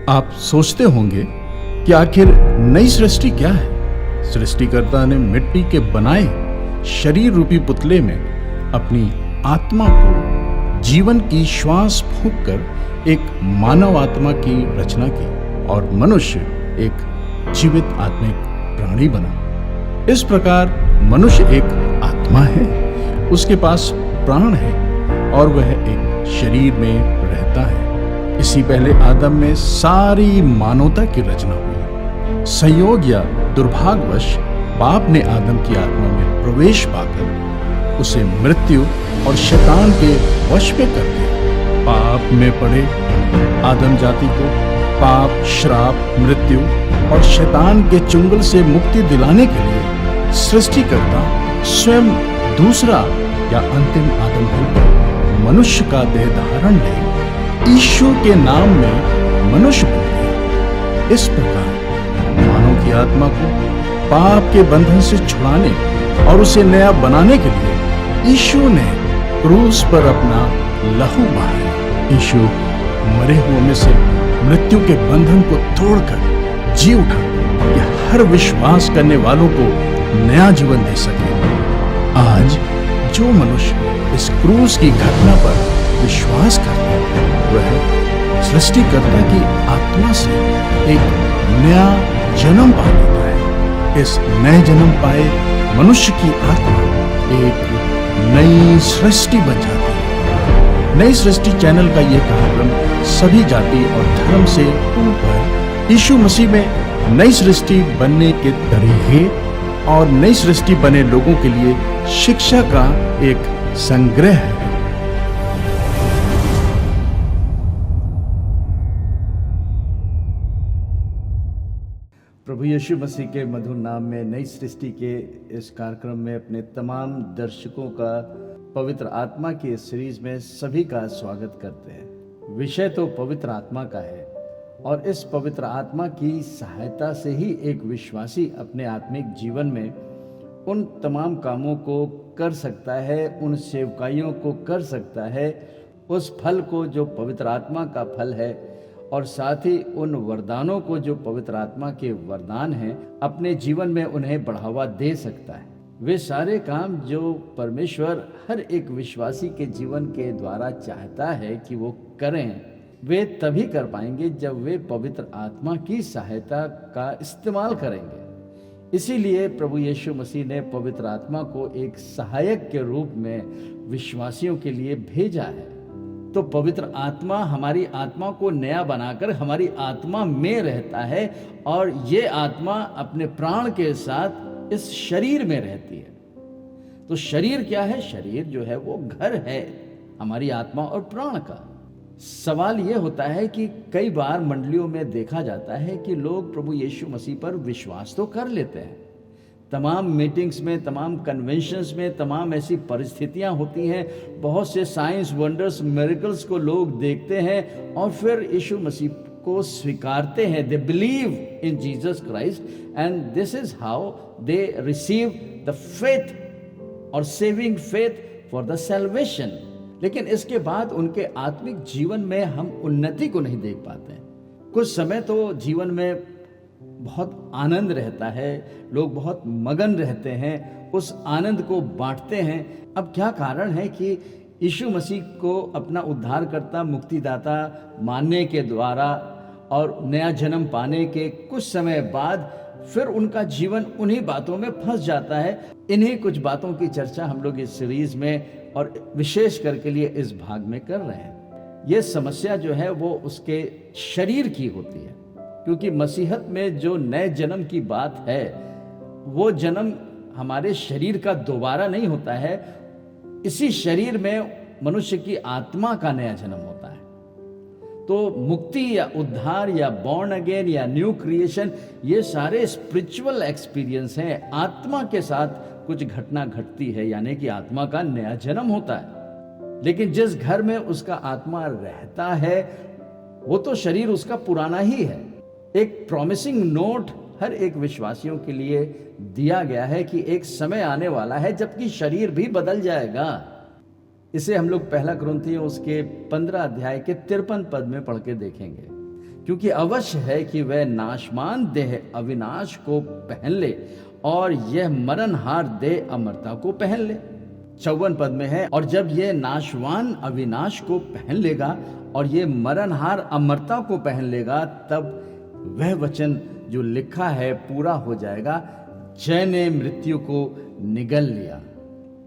आप सोचते होंगे कि आखिर नई सृष्टि क्या है। सृष्टिकर्ता ने मिट्टी के बनाए शरीर रूपी पुतले में अपनी आत्मा को जीवन की श्वास फूंककर एक मानव आत्मा की रचना की और मनुष्य एक जीवित आत्मिक प्राणी बना। इस प्रकार मनुष्य एक आत्मा है, उसके पास प्राण है और वह एक शरीर में रहता है। इससे पहले आदम में सारी मानवता की रचना हुई। संयोग या दुर्भाग्यवश पाप ने आदम की आत्मा में प्रवेश पाकर उसे मृत्यु और शैतान के वश में कर दिया। पाप में पड़े आदम जाति को पाप, श्राप, मृत्यु और शैतान के चुंगल से मुक्ति दिलाने के लिए सृष्टिकर्ता स्वयं दूसरा या अंतिम आदम होकर मनुष्य का देह धारण ले यीशु के नाम में मनुष्य बन गया। इस प्रकार मानव की आत्मा को पाप के बंधन से छुड़ाने और उसे नया बनाने के लिए यीशु ने क्रूस पर अपना लहू बहाया। यीशु मरे हुए में से मृत्यु के बंधन को तोड़कर जी उठा कि हर विश्वास करने वालों को नया जीवन दे सके। आज जो मनुष्य इस क्रूस की घटना पर विश्वास करता है वह सृष्टिकर्ता की आत्मा से एक नया जन्म पा लेता है। इस नए जन्म पाए मनुष्य की आत्मा एक नई सृष्टि बन जाती है। नई सृष्टि चैनल का यह कार्यक्रम सभी जाति और धर्म से ऊपर यीशु मसीह में नई सृष्टि बनने के तरीके और नई सृष्टि बने लोगों के लिए शिक्षा का एक संग्रह है। प्रभु यीशु मसीह के मधुर नाम में नई सृष्टि के इस कार्यक्रम में अपने तमाम दर्शकों का पवित्र आत्मा की इस सीरीज में सभी का स्वागत करते हैं। विषय तो पवित्र आत्मा का है और इस पवित्र आत्मा की सहायता से ही एक विश्वासी अपने आत्मिक जीवन में उन तमाम कामों को कर सकता है, उन सेवकाइयों को कर सकता है, उस फल को जो पवित्र आत्मा का फल है और साथ ही उन वरदानों को जो पवित्र आत्मा के वरदान हैं अपने जीवन में उन्हें बढ़ावा दे सकता है। वे सारे काम जो परमेश्वर हर एक विश्वासी के जीवन के द्वारा चाहता है कि वो करें, वे तभी कर पाएंगे जब वे पवित्र आत्मा की सहायता का इस्तेमाल करेंगे। इसीलिए प्रभु यीशु मसीह ने पवित्र आत्मा को एक सहायक के रूप में विश्वासियों के लिए भेजा है। तो पवित्र आत्मा हमारी आत्मा को नया बनाकर हमारी आत्मा में रहता है और ये आत्मा अपने प्राण के साथ इस शरीर में रहती है। तो शरीर क्या है? शरीर जो है वो घर है हमारी आत्मा और प्राण का। सवाल ये होता है कि कई बार मंडलियों में देखा जाता है कि लोग प्रभु यीशु मसीह पर विश्वास तो कर लेते हैं, तमाम मीटिंग्स में, तमाम कन्वेंशंस में, तमाम ऐसी परिस्थितियां होती हैं, बहुत से साइंस, वंडर्स, मिरेकल्स को लोग देखते हैं और फिर यीशु मसीह को स्वीकारते हैं। They believe in Jesus Christ and this is how they receive the faith और saving faith for the salvation. लेकिन इसके बाद उनके आत्मिक जीवन में हम उन्नति को नहीं देख पाते हैं। कुछ समय तो जीवन में बहुत आनंद रहता है, लोग बहुत मगन रहते हैं, उस आनंद को बांटते हैं। अब क्या कारण है कि यीशु मसीह को अपना उद्धारकर्ता, मुक्तिदाता मानने के द्वारा और नया जन्म पाने के कुछ समय बाद फिर उनका जीवन उन्हीं बातों में फंस जाता है। इन्हीं कुछ बातों की चर्चा हम लोग इस सीरीज में और विशेष करके लिए इस भाग में कर रहे हैं। ये समस्या जो है वो उसके शरीर की होती है, क्योंकि मसीहत में जो नए जन्म की बात है वो जन्म हमारे शरीर का दोबारा नहीं होता है, इसी शरीर में मनुष्य की आत्मा का नया जन्म होता है। तो मुक्ति या उद्धार या बॉर्न अगेन या न्यू क्रिएशन ये सारे स्पिरिचुअल एक्सपीरियंस हैं। आत्मा के साथ कुछ घटना घटती है, यानी कि आत्मा का नया जन्म होता है। लेकिन जिस घर में उसका आत्मा रहता है वो तो शरीर उसका पुराना ही है। एक प्रॉमिसिंग नोट हर एक विश्वासियों के लिए दिया गया है कि एक समय आने वाला है जबकि शरीर भी बदल जाएगा। इसे हम लोग पहला कुरिन्थियों उसके 15 अध्याय के 53 पद में पढ़ के देखेंगे। क्योंकि अवश्य है कि वह नाशमान देह अविनाश को पहन ले और यह मरणहार देह अमरता को पहन ले। 54 पद में है, और जब यह नाशवान अविनाश को पहन लेगा और ये मरणहार अमरता को पहन लेगा, तब वह वचन जो लिखा है पूरा हो जाएगा, जय ने मृत्यु को निगल लिया।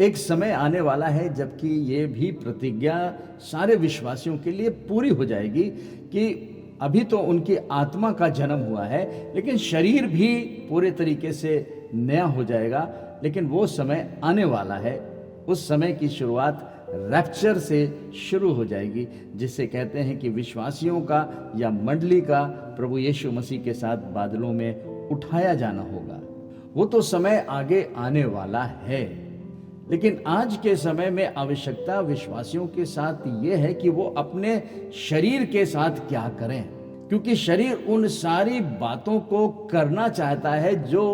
एक समय आने वाला है जबकि ये भी प्रतिज्ञा सारे विश्वासियों के लिए पूरी हो जाएगी कि अभी तो उनकी आत्मा का जन्म हुआ है, लेकिन शरीर भी पूरे तरीके से नया हो जाएगा। लेकिन वो समय आने वाला है, उस समय की शुरुआत रैप्चर से शुरू हो जाएगी, जिसे कहते हैं कि विश्वासियों का या मंडली का प्रभु यीशु मसीह के साथ बादलों में उठाया जाना होगा। वो तो समय आगे आने वाला है, लेकिन आज के समय में आवश्यकता विश्वासियों के साथ ये है कि वो अपने शरीर के साथ क्या करें, क्योंकि शरीर उन सारी बातों को करना चाहता है जो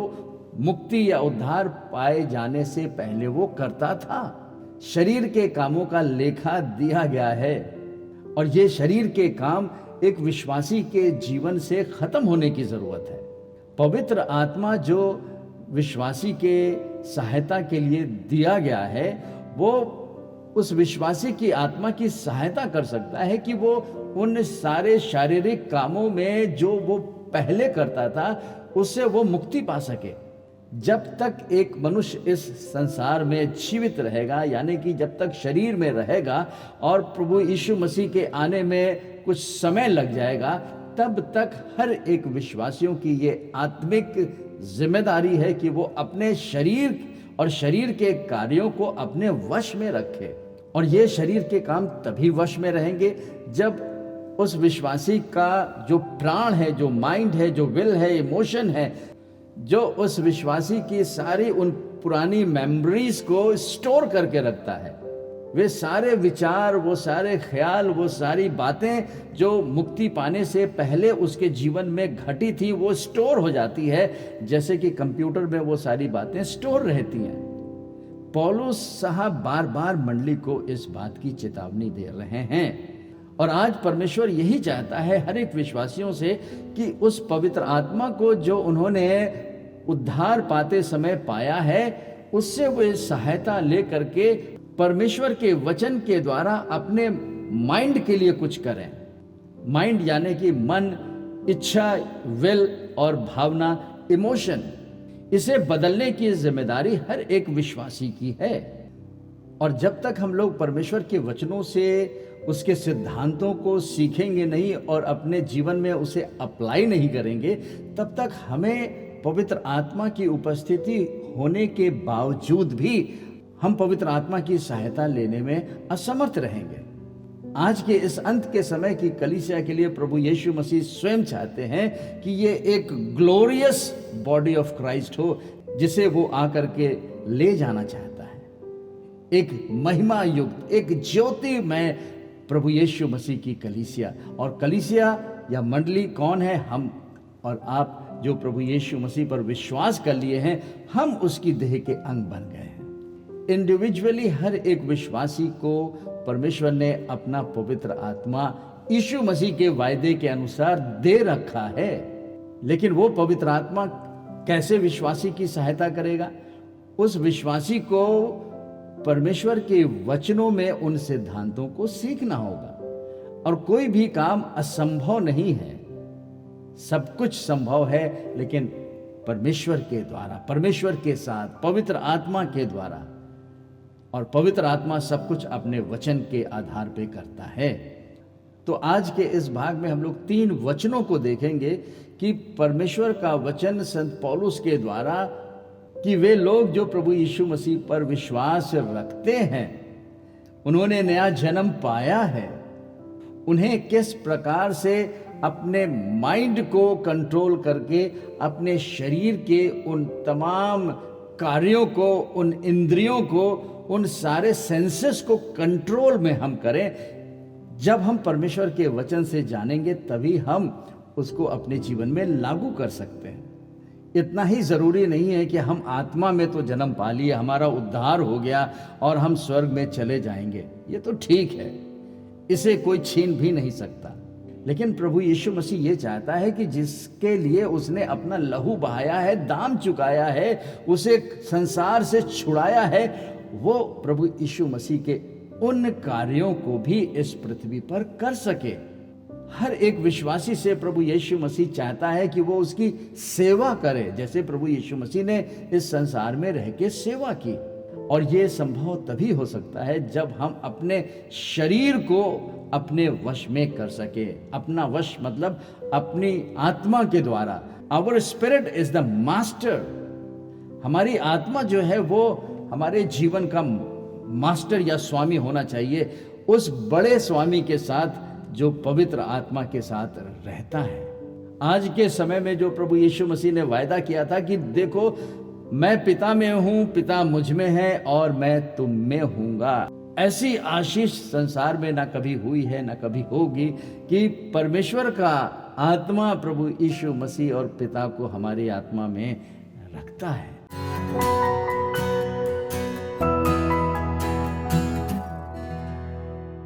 मुक्ति या उद्धार पाए जाने से पहले वो करता था। शरीर के कामों का लेखा दिया गया है और ये शरीर के काम एक विश्वासी के जीवन से खत्म होने की जरूरत है। पवित्र आत्मा जो विश्वासी के सहायता के लिए दिया गया है, वो उस विश्वासी की आत्मा की सहायता कर सकता है कि वो उन सारे शारीरिक कामों में जो वो पहले करता था उससे वो मुक्ति पा सके। जब तक एक मनुष्य इस संसार में जीवित रहेगा, यानी कि जब तक शरीर में रहेगा और प्रभु यीशु मसीह के आने में कुछ समय लग जाएगा, तब तक हर एक विश्वासियों की ये आत्मिक जिम्मेदारी है कि वो अपने शरीर और शरीर के कार्यों को अपने वश में रखे। और ये शरीर के काम तभी वश में रहेंगे जब उस विश्वासी का जो प्राण है, जो माइंड है, जो विल है, इमोशन है, जो उस विश्वासी की सारी उन पुरानी मेमोरीज को स्टोर करके रखता है, वे सारे विचार, वो सारे ख्याल, वो सारी बातें जो मुक्ति पाने से पहले उसके जीवन में घटी थी, वो स्टोर हो जाती है, जैसे कि कंप्यूटर में वो सारी बातें स्टोर रहती हैं। पौलुस साहब बार बार मंडली को इस बात की चेतावनी दे रहे हैं और आज परमेश्वर यही चाहता है हर एक विश्वासियों से कि उस पवित्र आत्मा को जो उन्होंने उद्धार पाते समय पाया है, उससे वे सहायता ले करके परमेश्वर के वचन के द्वारा अपने माइंड के लिए कुछ करें। माइंड यानी कि मन, इच्छा, विल और भावना, इमोशन, इसे बदलने की जिम्मेदारी हर एक विश्वासी की है। और जब तक हम लोग परमेश्वर के वचनों से उसके सिद्धांतों को सीखेंगे नहीं और अपने जीवन में उसे अप्लाई नहीं करेंगे, तब तक हमें पवित्र आत्मा की उपस्थिति होने के बावजूद भी हम पवित्र आत्मा की सहायता लेने में असमर्थ रहेंगे। आज के इस अंत के समय की कलीसिया के लिए प्रभु यीशु मसीह स्वयं चाहते हैं कि ये एक ग्लोरियस बॉडी ऑफ क्राइस्ट हो, जिसे वो आकर के ले जाना चाहता है। एक महिमा युक्त, एक ज्योतिमय प्रभु यीशु मसीह की कलीसिया। और कलीसिया या मंडली कौन है? हम और आप जो प्रभु यीशु मसीह पर विश्वास कर लिए हैं, हम उसकी देह के अंग बन गए हैं। इंडिविजुअली हर एक विश्वासी को परमेश्वर ने अपना पवित्र आत्मा यीशु मसीह के वायदे के अनुसार दे रखा है। लेकिन वो पवित्र आत्मा कैसे विश्वासी की सहायता करेगा? उस विश्वासी को परमेश्वर के वचनों में उन सिद्धांतों को सीखना होगा। और कोई भी काम असंभव नहीं है, सब कुछ संभव है, लेकिन परमेश्वर के द्वारा, परमेश्वर के साथ, पवित्र आत्मा के द्वारा। और पवित्र आत्मा सब कुछ अपने वचन के आधार पे करता है। तो आज के इस भाग में हम लोग 3 वचनों को देखेंगे कि परमेश्वर का वचन संत पौलुस के द्वारा कि वे लोग जो प्रभु यीशु मसीह पर विश्वास रखते हैं, उन्होंने नया जन्म पाया है, उन्हें किस प्रकार से अपने माइंड को कंट्रोल करके अपने शरीर के उन तमाम कार्यों को, उन इंद्रियों को, उन सारे सेंसेस को कंट्रोल में हम करें। जब हम परमेश्वर के वचन से जानेंगे तभी हम उसको अपने जीवन में लागू कर सकते हैं। इतना ही जरूरी नहीं है कि हम आत्मा में तो जन्म पा लिए, हमारा उद्धार हो गया और हम स्वर्ग में चले जाएंगे। ये तो ठीक है, इसे कोई छीन भी नहीं सकता। लेकिन प्रभु यीशु मसीह ये चाहता है कि जिसके लिए उसने अपना लहू बहाया है, दाम चुकाया है, उसे संसार से छुड़ाया है, वो प्रभु यीशु मसीह के उन कार्यों को भी इस पृथ्वी पर कर सके। हर एक विश्वासी से प्रभु यीशु मसीह चाहता है कि वो उसकी सेवा करे, जैसे प्रभु यीशु मसीह ने इस संसार में रह के सेवा की। और ये संभव तभी हो सकता है जब हम अपने शरीर को अपने वश में कर सके। अपना वश मतलब अपनी आत्मा के द्वारा। Our spirit is the master. हमारी आत्मा जो है वो हमारे जीवन का मास्टर या स्वामी होना चाहिए, उस बड़े स्वामी के साथ जो पवित्र आत्मा के साथ रहता है। आज के समय में जो प्रभु यीशु मसीह ने वायदा किया था कि देखो मैं पिता में हूं, पिता मुझ में है और मैं तुम में हूंगा, ऐसी आशीष संसार में ना कभी हुई है ना कभी होगी कि परमेश्वर का आत्मा प्रभु यीशु मसीह और पिता को हमारी आत्मा में रखता है।